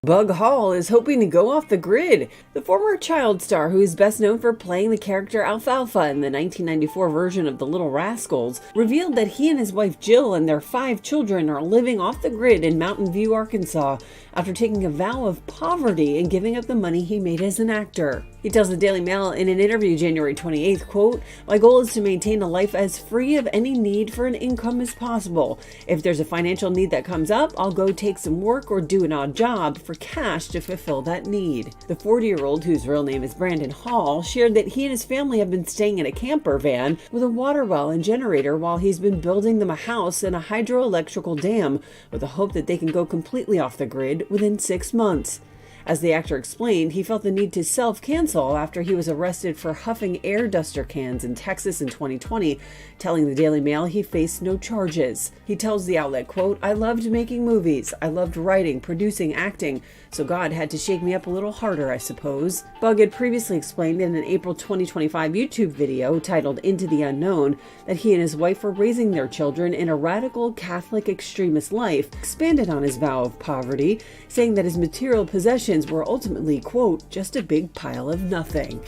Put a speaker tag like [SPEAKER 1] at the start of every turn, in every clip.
[SPEAKER 1] Bug Hall is hoping to go off the grid. The former child star, who is best known for playing the character Alfalfa in the 1994 version of the Little Rascals, revealed that he and his wife Jill and their 5 children are living off the grid in Mountain View, Arkansas, after taking a vow of poverty and giving up the money he made as an actor. He tells the Daily Mail in an interview January 28th, quote, "My goal is to maintain a life as free of any need for an income as possible. If there's a financial need that comes up, I'll go take some work or do an odd job for cash to fulfill that need." The 40-year-old, whose real name is Brandon Hall, shared that he and his family have been staying in a camper van with a water well and generator while he's been building them a house and a hydroelectrical dam, with the hope that they can go completely off the grid within 6 months. As the actor explained, he felt the need to self-cancel after he was arrested for huffing air duster cans in Texas in 2020, telling the Daily Mail he faced no charges. He tells the outlet, quote, "I loved making movies. I loved writing, producing, acting, so God had to shake me up a little harder, I suppose." Bug had previously explained in an April 2025 YouTube video titled Into the Unknown that he and his wife were raising their children in a radical Catholic extremist life, expanded on his vow of poverty, saying that his material possessions were ultimately, quote, "just a big pile of nothing."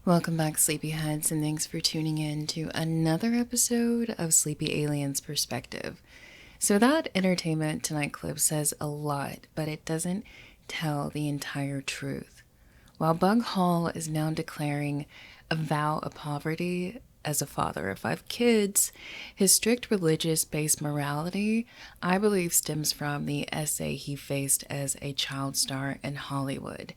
[SPEAKER 2] Welcome back, Sleepyheads, and thanks for tuning in to another episode of Sleepy Alien's Perspective. So that Entertainment Tonight clip says a lot, but it doesn't tell the entire truth. While Bug Hall is now declaring a vow of poverty as a father of 5 kids, his strict religious-based morality, I believe, stems from the essay he faced as a child star in Hollywood.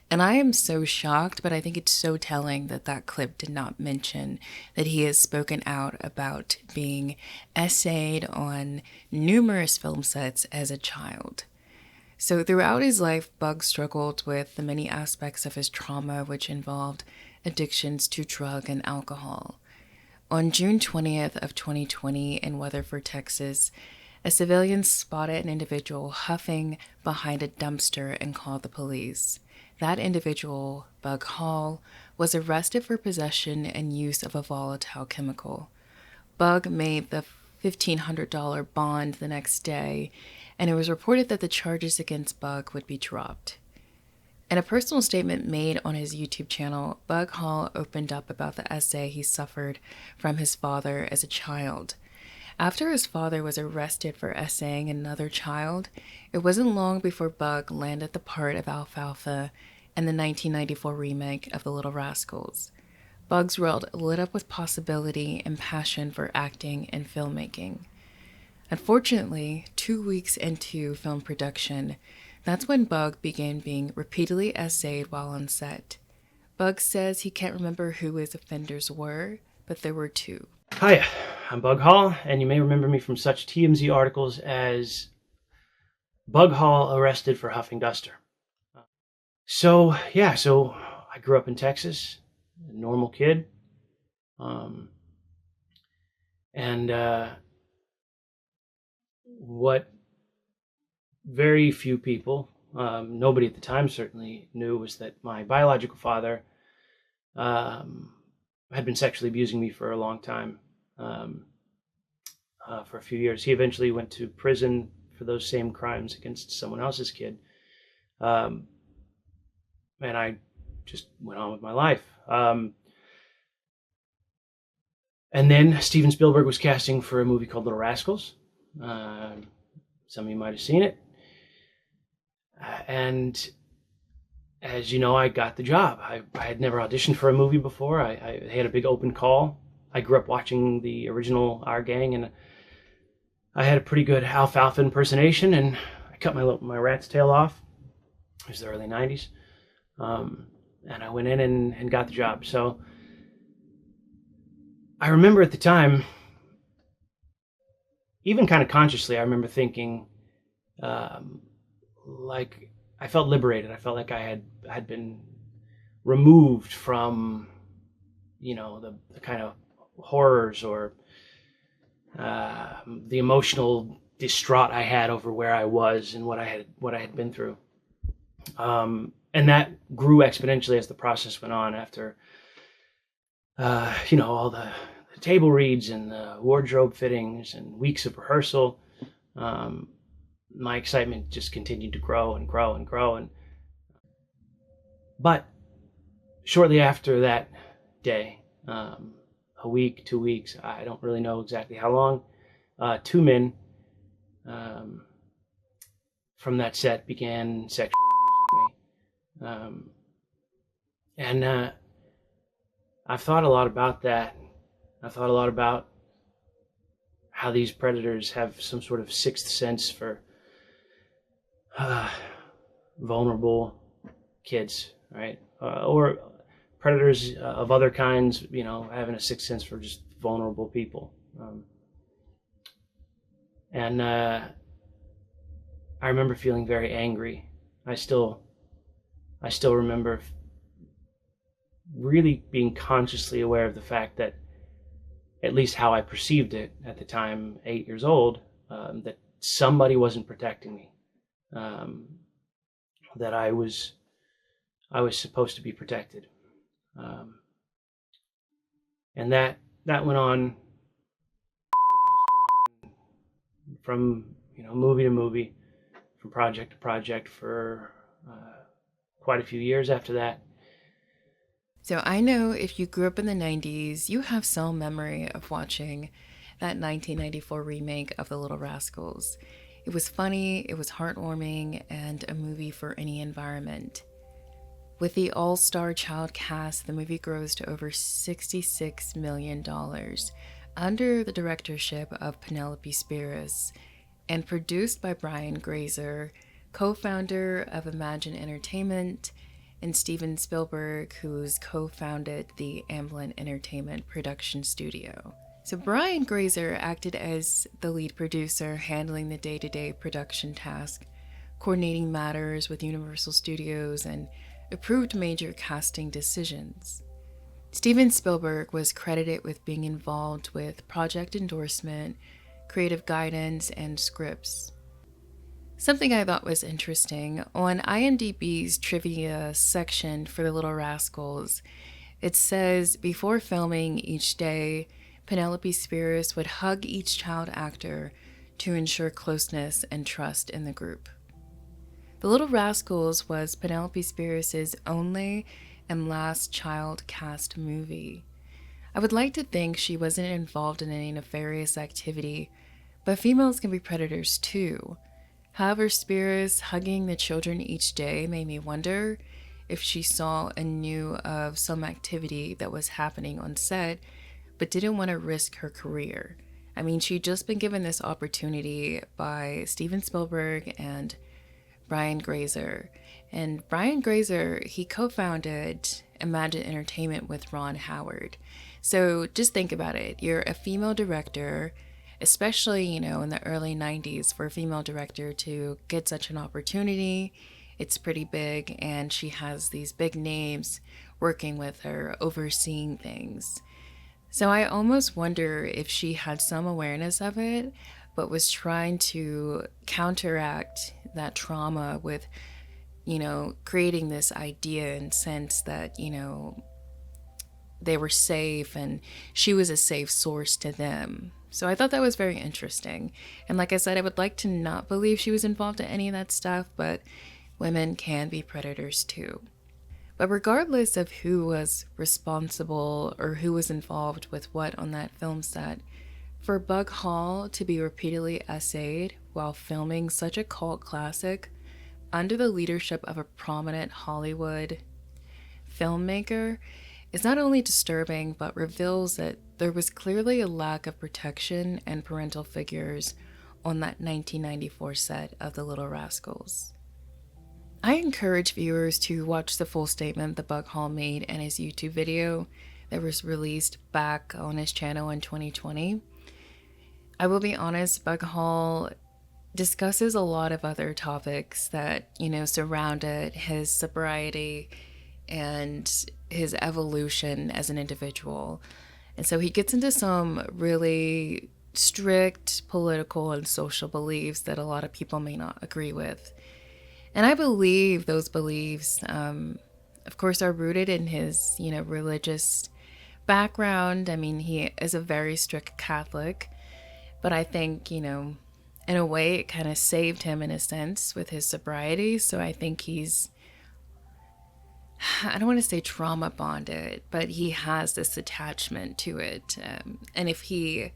[SPEAKER 2] And I am so shocked, but I think it's so telling that that clip did not mention that he has spoken out about being essayed on numerous film sets as a child. So throughout his life, Bug struggled with the many aspects of his trauma, which involved addictions to drug and alcohol. On June 20th of 2020 in Weatherford, Texas, a civilian spotted an individual huffing behind a dumpster and called the police. That individual, Bug Hall, was arrested for possession and use of a volatile chemical. Bug made the $1,500 bond the next day, and it was reported that the charges against Bug would be dropped. In a personal statement made on his YouTube channel, Bug Hall opened up about the essay he suffered from his father as a child. After his father was arrested for essaying another child, it wasn't long before Bug landed the part of Alfalfa in the 1994 remake of The Little Rascals. Bug's world lit up with possibility and passion for acting and filmmaking. Unfortunately, 2 weeks into film production, that's when Bug began being repeatedly essayed while on set. Bug says he can't remember who his offenders were, but there were 2.
[SPEAKER 3] Hi, I'm Bug Hall, and you may remember me from such TMZ articles as Bug Hall arrested for huffing duster. So I grew up in Texas, a normal kid, and what very few people, nobody at the time certainly knew, was that my biological father had been sexually abusing me for a long time, for a few years. He eventually went to prison for those same crimes against someone else's kid, and I just went on with my life. And then Steven Spielberg was casting for a movie called Little Rascals. Some of you might have seen it. And as you know, I got the job. I had never auditioned for a movie before. I had a big open call. I grew up watching the original Our Gang, and I had a pretty good Alfalfa impersonation, and I cut my rat's tail off. It was the early 90s. And I went in and got the job. So I remember at the time, even kind of consciously, I remember thinking, like, I felt liberated. I felt like I had been removed from, the kind of horrors or the emotional distraught I had over where I was and what I had been through. And that grew exponentially as the process went on after, all the table reads and the wardrobe fittings and weeks of rehearsal. my excitement just continued to grow and grow and grow. But shortly after that day, a week, 2 weeks, I don't really know exactly how long, two men from that set began sexually abusing me. And I've thought a lot about that. I've thought a lot about how these predators have some sort of sixth sense for vulnerable kids, right? Or predators of other kinds, having a sixth sense for just vulnerable people. And I remember feeling very angry. I still remember really being consciously aware of the fact that, at least how I perceived it at the time, 8 years old, that somebody wasn't protecting me, that I was supposed to be protected, and that went on. From movie to movie, from project to project for quite a few years after that.
[SPEAKER 2] So I know if you grew up in the 90s, you have some memory of watching that 1994 remake of The Little Rascals. It was funny, it was heartwarming, and a movie for any environment. With the all-star child cast, the movie grows to over $66 million under the directorship of Penelope Spheeris and produced by Brian Grazer, co-founder of Imagine Entertainment, and Steven Spielberg, who's co-founded the Amblin Entertainment production studio. So Brian Grazer acted as the lead producer, handling the day-to-day production task, coordinating matters with Universal Studios, and approved major casting decisions. Steven Spielberg was credited with being involved with project endorsement, creative guidance, and scripts. Something I thought was interesting, on IMDb's trivia section for The Little Rascals, it says before filming each day, Penelope Spheeris would hug each child actor to ensure closeness and trust in the group. The Little Rascals was Penelope Spheeris' only and last child cast movie. I would like to think she wasn't involved in any nefarious activity, but females can be predators too. However, Spheeris hugging the children each day made me wonder if she saw and knew of some activity that was happening on set, but didn't want to risk her career. I mean, she'd just been given this opportunity by Steven Spielberg and Brian Grazer. And Brian Grazer, he co-founded Imagine Entertainment with Ron Howard. So just think about it. You're a female director, especially, in the early 90s, for a female director to get such an opportunity. It's pretty big, and she has these big names working with her, overseeing things. So I almost wonder if she had some awareness of it, but was trying to counteract that trauma with, creating this idea and sense that, they were safe and she was a safe source to them. So I thought that was very interesting. And like I said, I would like to not believe she was involved in any of that stuff, but women can be predators too. But regardless of who was responsible or who was involved with what on that film set, for Bug Hall to be repeatedly essayed while filming such a cult classic under the leadership of a prominent Hollywood filmmaker is not only disturbing, but reveals that there was clearly a lack of protection and parental figures on that 1994 set of The Little Rascals. I encourage viewers to watch the full statement that Bug Hall made in his YouTube video that was released back on his channel in 2020. I will be honest, Bug Hall discusses a lot of other topics that, surrounded his sobriety and his evolution as an individual. And so he gets into some really strict political and social beliefs that a lot of people may not agree with. And I believe those beliefs, of course, are rooted in his, religious background. I mean, he is a very strict Catholic. But I think, in a way, it kind of saved him in a sense with his sobriety. So I think he's, I don't want to say trauma bonded, but he has this attachment to it. And if he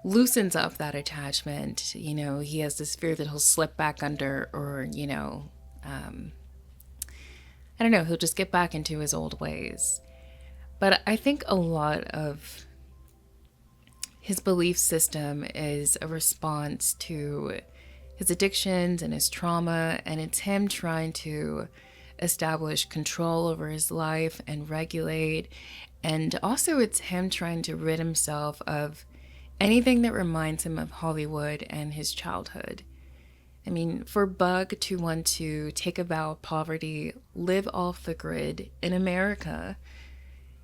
[SPEAKER 2] loosens up that attachment, you know, he has this fear that he'll slip back under, or, you know, I don't know, he'll just get back into his old ways. But I think a lot of his belief system is a response to his addictions and his trauma, and it's him trying to establish control over his life and regulate. And also it's him trying to rid himself of anything that reminds him of Hollywood and his childhood. I mean, for Bug to want to take a vow of poverty, live off the grid in America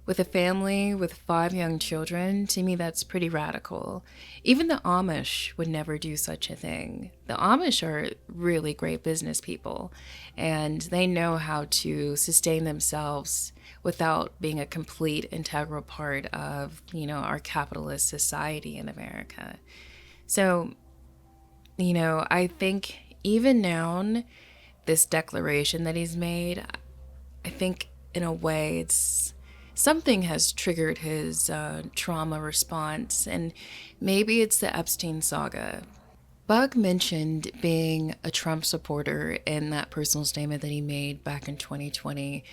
[SPEAKER 2] with a family with 5 young children, to me, that's pretty radical. Even the Amish would never do such a thing. The Amish are really great business people, and they know how to sustain themselves without being a complete integral part of, you know, our capitalist society in America. So, you know, I think even now, this declaration that he's made, I think in a way it's something has triggered his trauma response, and maybe it's the Epstein saga. Bug mentioned being a Trump supporter in that personal statement that he made back in 2020,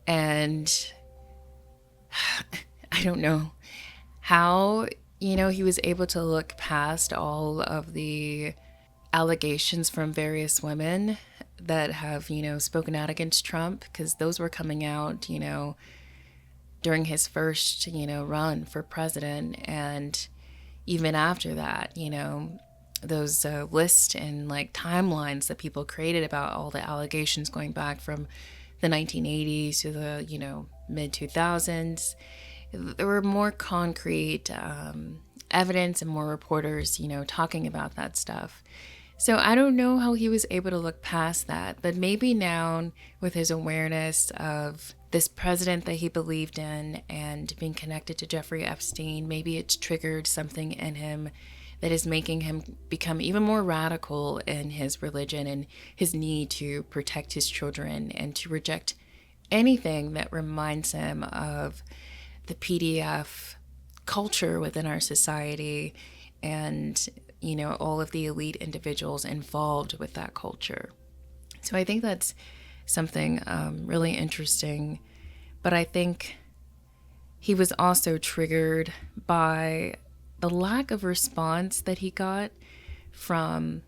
[SPEAKER 2] and I don't know how, you know, he was able to look past all of the allegations from various women that have, you know, spoken out against Trump, because those were coming out, you know, during his first, you know, run for president. And even after that, you know, those lists and like timelines that people created about all the allegations going back from the 1980s to the, you know, mid 2000s, there were more concrete evidence and more reporters, you know, talking about that stuff. So I don't know how he was able to look past that, but maybe now with his awareness of this president that he believed in and being connected to Jeffrey Epstein, maybe it's triggered something in him that is making him become even more radical in his religion and his need to protect his children and to reject anything that reminds him of the PDF culture within our society and, you know, all of the elite individuals involved with that culture. So I think that's something really interesting. But I think he was also triggered by the lack of response that he got from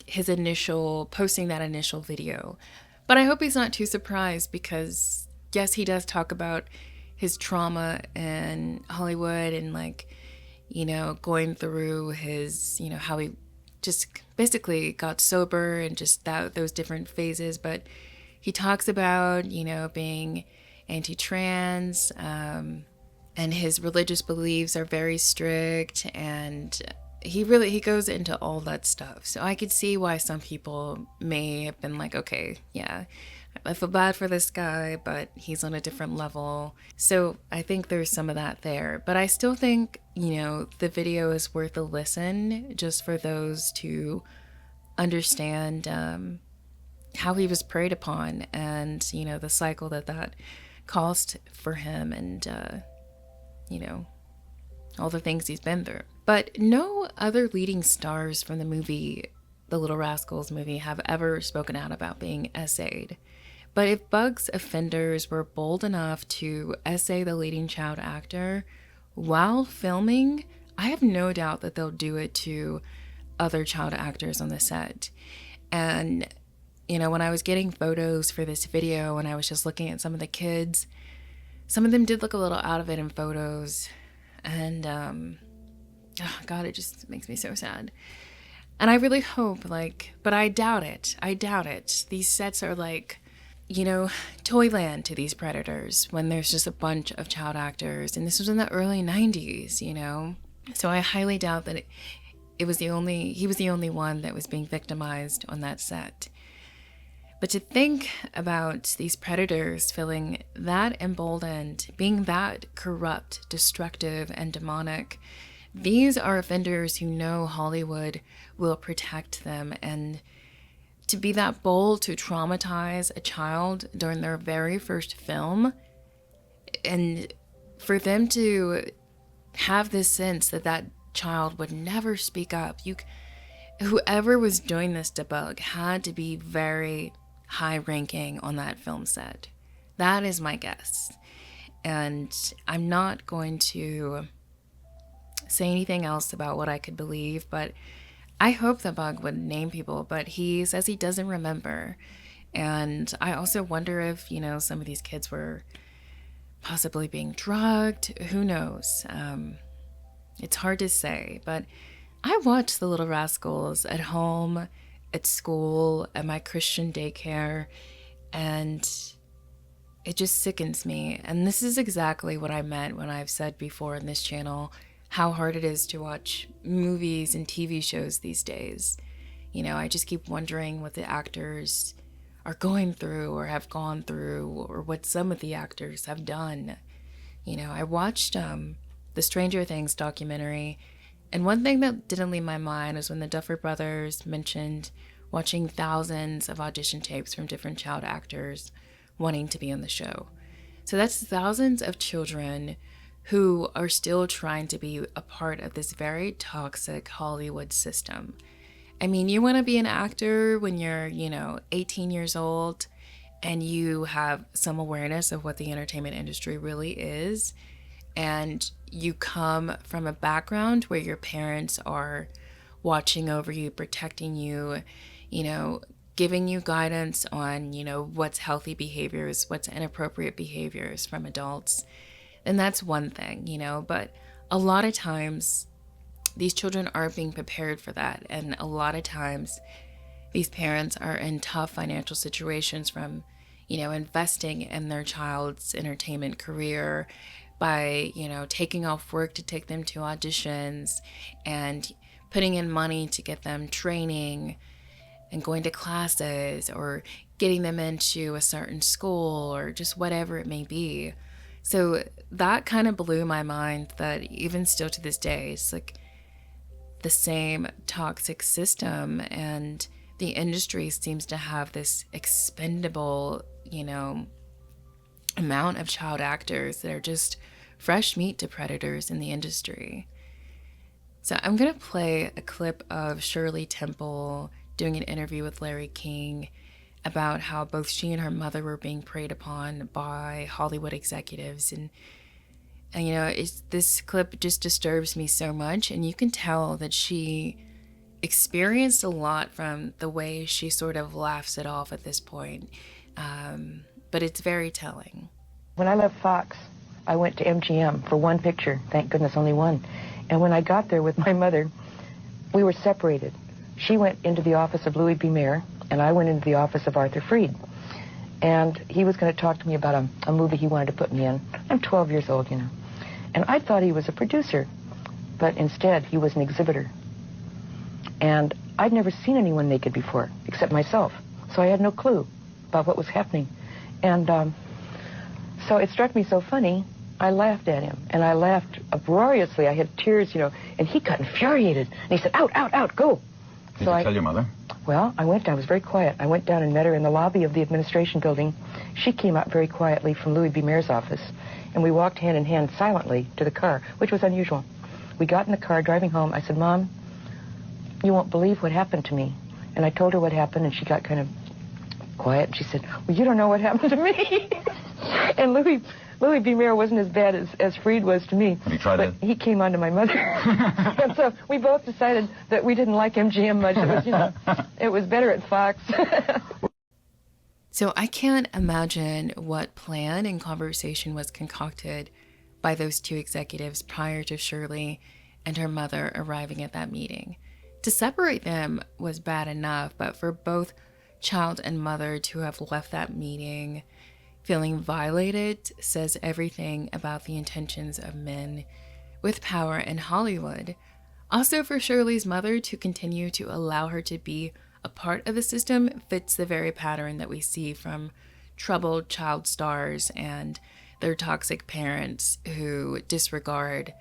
[SPEAKER 2] his initial posting that initial video. But I hope he's not too surprised, because yes, he does talk about his trauma in Hollywood and, like, you know, going through his, you know, how he just basically got sober and just those different phases. But he talks about, you know, being anti-trans, and his religious beliefs are very strict, and he goes into all that stuff. So I could see why some people may have been like, okay, yeah, I feel bad for this guy, but he's on a different level. So I think there's some of that there. But I still think, you know, the video is worth a listen just for those to understand how he was preyed upon and, you know, the cycle that caused for him and, you know, all the things he's been through. But no other leading stars from the movie, the Little Rascals movie, have ever spoken out about being essayed. But if Bug's offenders were bold enough to essay the leading child actor while filming, I have no doubt that they'll do it to other child actors on the set. And, you know, when I was getting photos for this video and I was just looking at some of the kids, some of them did look a little out of it in photos. And, oh God, it just makes me so sad. And I really hope, like, but I doubt it. I doubt it. These sets are like, you know, Toyland to these predators when there's just a bunch of child actors. And this was in the early 90s, you know? So I highly doubt that he was the only one that was being victimized on that set. But to think about these predators feeling that emboldened, being that corrupt, destructive, and demonic, These are offenders who know Hollywood will protect them, and to be that bold to traumatize a child during their very first film, and for them to have this sense that that child would never speak up. Whoever was doing this debug had to be very high ranking on that film set. That is my guess. And I'm not going to say anything else about what I could believe, but I hope the bug would name people, but he says he doesn't remember. And I also wonder if, some of these kids were possibly being drugged. Who knows? It's hard to say, but I watched the Little Rascals at home, at school, at my Christian daycare, and it just sickens me. And this is exactly what I meant when I've said before in this channel how hard it is to watch movies and TV shows these days. I just keep wondering what the actors are going through or have gone through, or what some of the actors have done. I watched the Stranger Things documentary, and one thing that didn't leave my mind was when the Duffer Brothers mentioned watching thousands of audition tapes from different child actors wanting to be on the show. So that's thousands of children who are still trying to be a part of this very toxic Hollywood system. I mean, you want to be an actor when you're, 18 years old and you have some awareness of what the entertainment industry really is, and you come from a background where your parents are watching over you, protecting you, giving you guidance on, what's healthy behaviors, what's inappropriate behaviors from adults, then that's one thing, but a lot of times these children aren't being prepared for that. And a lot of times these parents are in tough financial situations from, investing in their child's entertainment career by, taking off work to take them to auditions and putting in money to get them training and going to classes or getting them into a certain school or just whatever it may be. So that kind of blew my mind that even still to this day, it's like the same toxic system, and the industry seems to have this expendable, amount of child actors that are just fresh meat to predators in the industry. So I'm going to play a clip of Shirley Temple doing an interview with Larry King about how both she and her mother were being preyed upon by Hollywood executives. And this clip just disturbs me so much. And you can tell that she experienced a lot from the way she sort of laughs it off at this point. But it's very telling.
[SPEAKER 4] When I left Fox, I went to MGM for one picture. Thank goodness, only one. And when I got there with my mother, we were separated. She went into the office of Louis B. Mayer, and I went into the office of Arthur Freed. And he was going to talk to me about a movie he wanted to put me in. I'm 12 years old, And I thought he was a producer, but instead he was an exhibitor. And I'd never seen anyone naked before, except myself. So I had no clue about what was happening. And so it struck me so funny, I laughed at him. And I laughed uproariously. I had tears, and he got infuriated. And he said, out, out, out, go.
[SPEAKER 5] Did you tell your mother?
[SPEAKER 4] Well, I was very quiet. I went down and met her in the lobby of the administration building. She came out very quietly from Louis B. Mayer's office, and we walked hand in hand silently to the car, which was unusual. We got in the car driving home. I said, Mom, you won't believe what happened to me. And I told her what happened, and she got kind of quiet, and she said, well, you don't know what happened to me. And Louis B. Mayer wasn't as bad as Freed was to me.
[SPEAKER 5] Have you tried it?
[SPEAKER 4] He came on to my mother. And so we both decided that we didn't like MGM much. It was, it was better at Fox.
[SPEAKER 2] So I can't imagine what plan and conversation was concocted by those two executives prior to Shirley and her mother arriving at that meeting. To separate them was bad enough, but for both child and mother to have left that meeting feeling violated says everything about the intentions of men with power in Hollywood. Also, for Shirley's mother to continue to allow her to be a part of the system fits the very pattern that we see from troubled child stars and their toxic parents who disregard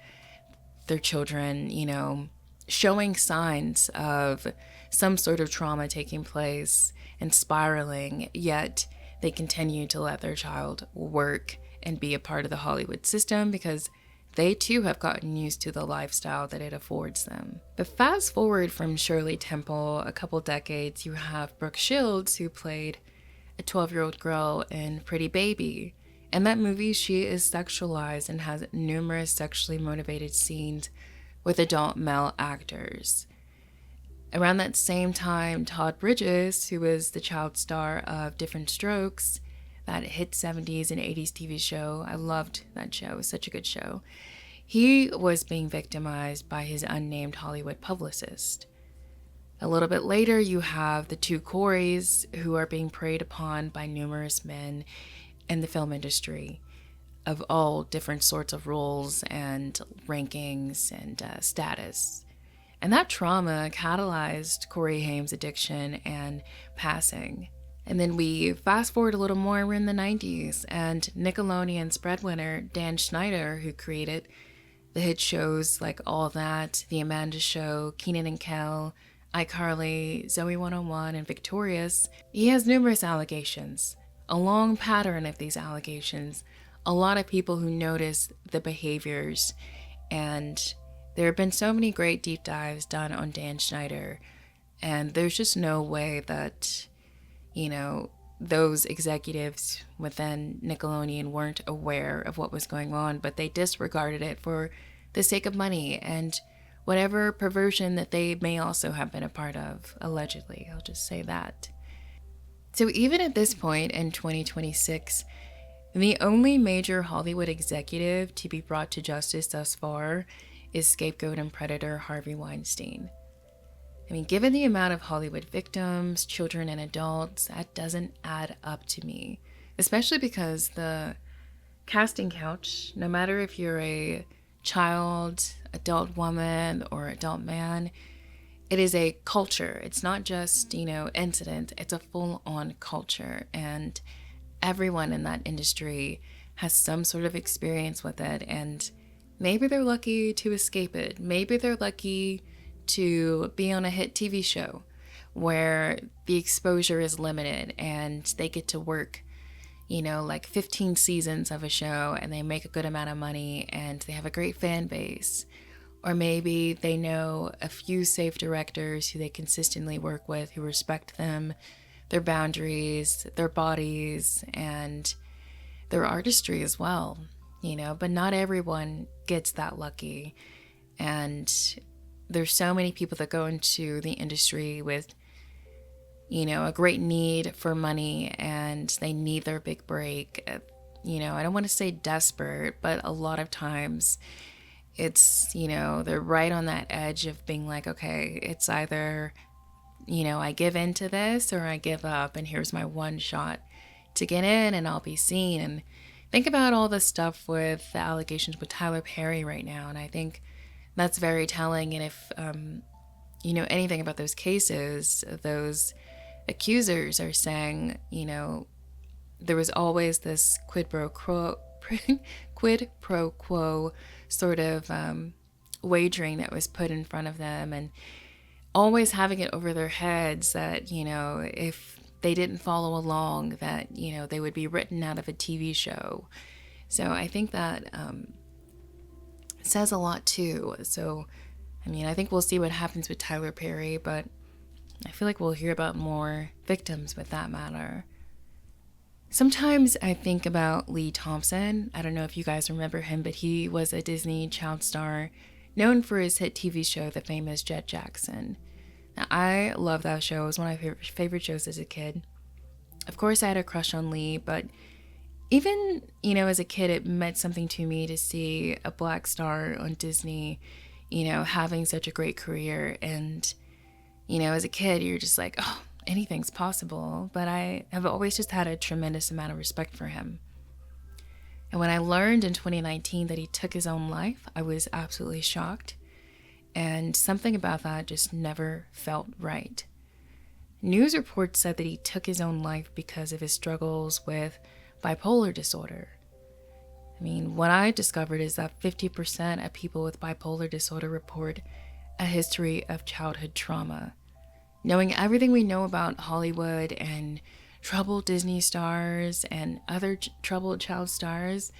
[SPEAKER 2] their children, showing signs of some sort of trauma taking place and spiraling, yet they continue to let their child work and be a part of the Hollywood system because they too have gotten used to the lifestyle that it affords them. But fast forward from Shirley Temple a couple decades, you have Brooke Shields, who played a 12-year-old girl in Pretty Baby. In that movie, she is sexualized and has numerous sexually motivated scenes with adult male actors. Around that same time, Todd Bridges, who was the child star of Different Strokes, that hit 70s and 80s TV show, I loved that show, it was such a good show. He was being victimized by his unnamed Hollywood publicist. A little bit later, you have the two Coreys, who are being preyed upon by numerous men in the film industry of all different sorts of roles and rankings and status. And that trauma catalyzed Corey Haim's addiction and passing. And then we fast forward a little more, we're in the 90s, and Nickelodeon's breadwinner, Dan Schneider, who created the hit shows like All That, The Amanda Show, Kenan and Kel, iCarly, Zoe 101, and Victorious, he has numerous allegations. A long pattern of these allegations. A lot of people who notice the behaviors, and there have been so many great deep dives done on Dan Schneider, and there's just no way that, those executives within Nickelodeon weren't aware of what was going on, but they disregarded it for the sake of money and whatever perversion that they may also have been a part of, allegedly. I'll just say that. So even at this point in 2026, the only major Hollywood executive to be brought to justice thus far is scapegoat and predator Harvey Weinstein. I mean, given the amount of Hollywood victims, children and adults, that doesn't add up to me. Especially because the casting couch, no matter if you're a child, adult woman, or adult man, it is a culture. It's not just, incident. It's a full-on culture. And everyone in that industry has some sort of experience with it. And maybe they're lucky to escape it. Maybe they're lucky to be on a hit TV show where the exposure is limited and they get to work, like 15 seasons of a show and they make a good amount of money and they have a great fan base. Or maybe they know a few safe directors who they consistently work with, who respect them, their boundaries, their bodies, and their artistry as well, but not everyone gets that lucky. And there's so many people that go into the industry with, a great need for money and they need their big break. I don't want to say desperate, but a lot of times it's, they're right on that edge of being like, okay, it's either, I give in to this or I give up and here's my one shot to get in and I'll be seen. And think about all the stuff with the allegations with Tyler Perry right now. And I think that's very telling. And if, anything about those cases, those accusers are saying, there was always this quid pro quo sort of wagering that was put in front of them, and always having it over their heads that, if they didn't follow along, that, they would be written out of a TV show. So I think that says a lot too. So, I think we'll see what happens with Tyler Perry, but I feel like we'll hear about more victims with that matter. Sometimes I think about Lee Thompson. I don't know if you guys remember him, but he was a Disney child star known for his hit TV show, The Famous Jet Jackson. Now, I love that show. It was one of my favorite shows as a kid. Of course, I had a crush on Lee, but even, as a kid, it meant something to me to see a black star on Disney, having such a great career. And, as a kid, you're just like, oh, anything's possible. But I have always just had a tremendous amount of respect for him. And when I learned in 2019 that he took his own life, I was absolutely shocked. And something about that just never felt right. News reports said that he took his own life because of his struggles with bipolar disorder. I mean, what I discovered is that 50% of people with bipolar disorder report a history of childhood trauma. Knowing everything we know about Hollywood and troubled Disney stars and other troubled child stars,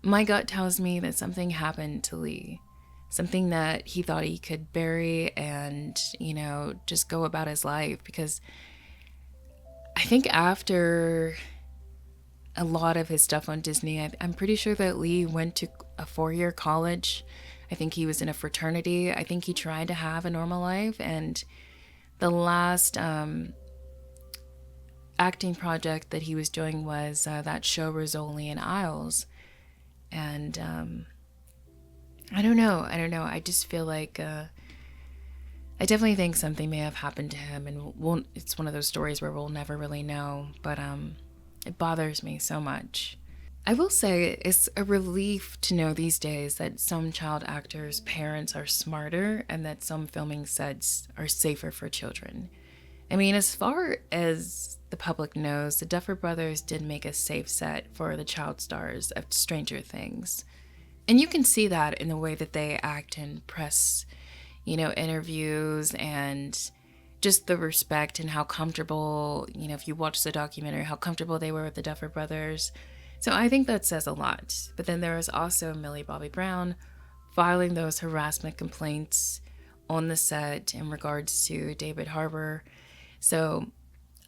[SPEAKER 2] my gut tells me that something happened to Lee. Something that he thought he could bury and, just go about his life. Because I think after a lot of his stuff on Disney, I'm pretty sure that Lee went to a 4-year college. I think he was in a fraternity. I think he tried to have a normal life. And the last acting project that he was doing was that show Rizzoli and Isles. And I don't know. I just feel like I definitely think something may have happened to him, and it's one of those stories where we'll never really know. But it bothers me so much. I will say it's a relief to know these days that some child actors' parents are smarter and that some filming sets are safer for children. I mean, as far as the public knows, the Duffer Brothers did make a safe set for the child stars of Stranger Things. And you can see that in the way that they act in press, interviews, and just the respect and how comfortable, if you watch the documentary, how comfortable they were with the Duffer Brothers. So I think that says a lot. But then there was also Millie Bobby Brown filing those harassment complaints on the set in regards to David Harbour. So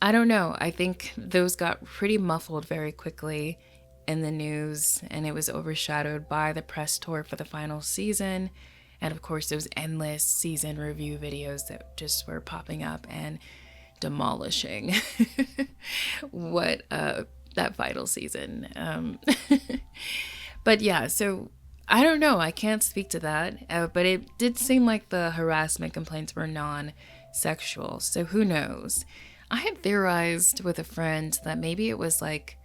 [SPEAKER 2] I don't know. I think those got pretty muffled very quickly in the news, and it was overshadowed by the press tour for the final season. And of course, those endless season review videos that just were popping up and demolishing what that final season. But yeah, so I don't know. I can't speak to that. But it did seem like the harassment complaints were non-sexual. So who knows? I had theorized with a friend that maybe it was like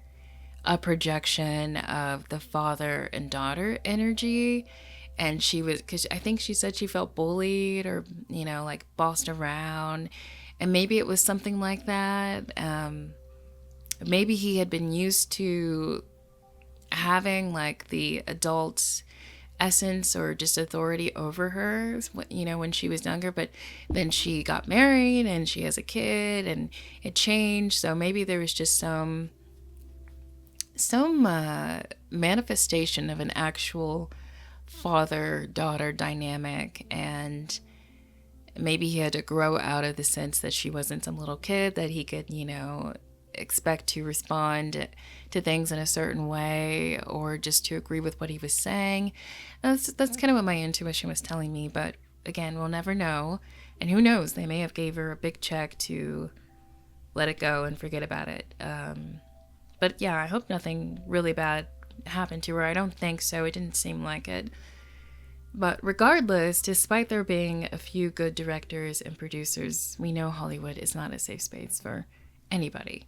[SPEAKER 2] a projection of the father and daughter energy. And because I think she said she felt bullied or, like bossed around. And maybe it was something like that. Maybe he had been used to having like the adult essence or just authority over her, when she was younger. But then she got married and she has a kid and it changed. So maybe there was just some manifestation of an actual father-daughter dynamic, and maybe he had to grow out of the sense that she wasn't some little kid that he could, expect to respond to things in a certain way or just to agree with what he was saying. That's kind of what my intuition was telling me, but again, we'll never know. And who knows, they may have gave her a big check to let it go and forget about it. But yeah, I hope nothing really bad happened to her. I don't think so. It didn't seem like it. But regardless, despite there being a few good directors and producers, we know Hollywood is not a safe space for anybody.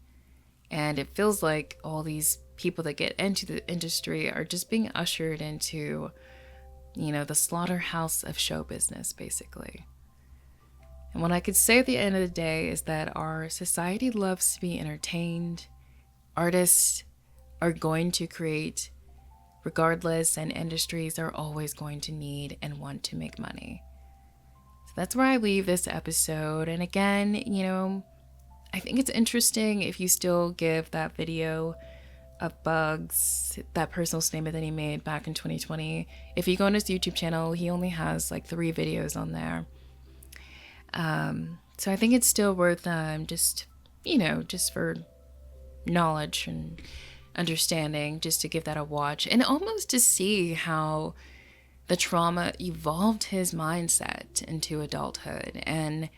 [SPEAKER 2] And it feels like all these people that get into the industry are just being ushered into, the slaughterhouse of show business, basically. And what I could say at the end of the day is that our society loves to be entertained. Artists are going to create regardless, and industries are always going to need and want to make money. So that's where I leave this episode. And again, I think it's interesting if you still give that video of Bugs, that personal statement that he made back in 2020. If you go on his YouTube channel, he only has like 3 videos on there. So I think it's still worth just for knowledge and understanding, just to give that a watch and almost to see how the trauma evolved his mindset into adulthood. And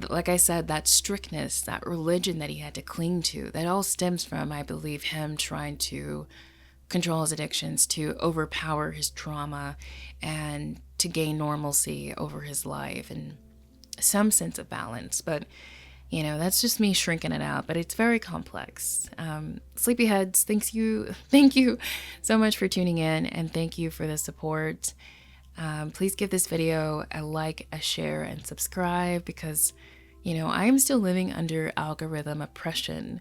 [SPEAKER 2] like I said, that strictness, that religion that he had to cling to, that all stems from, I believe, him trying to control his addictions, to overpower his trauma, and to gain normalcy over his life and some sense of balance. But that's just me shrinking it out, but it's very complex. Sleepyheads, thank you so much for tuning in, and thank you for the support. Please give this video a like, a share, and subscribe, because, I am still living under algorithm oppression.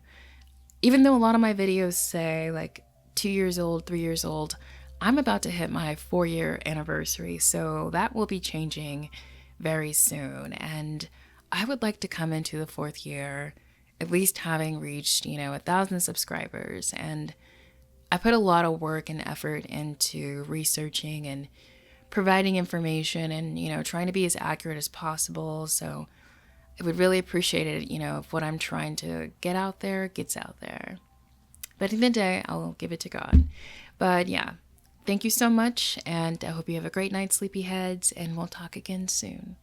[SPEAKER 2] Even though a lot of my videos say, like, 2 years old, 3 years old. I'm about to hit my 4-year anniversary, so that will be changing very soon. And I would like to come into the 4th year at least having reached, 1,000 subscribers. And I put a lot of work and effort into researching and providing information and, trying to be as accurate as possible. So I would really appreciate it, if what I'm trying to get out there gets out there. But in the day, I'll give it to God. But yeah, thank you so much. And I hope you have a great night, sleepyheads, and we'll talk again soon.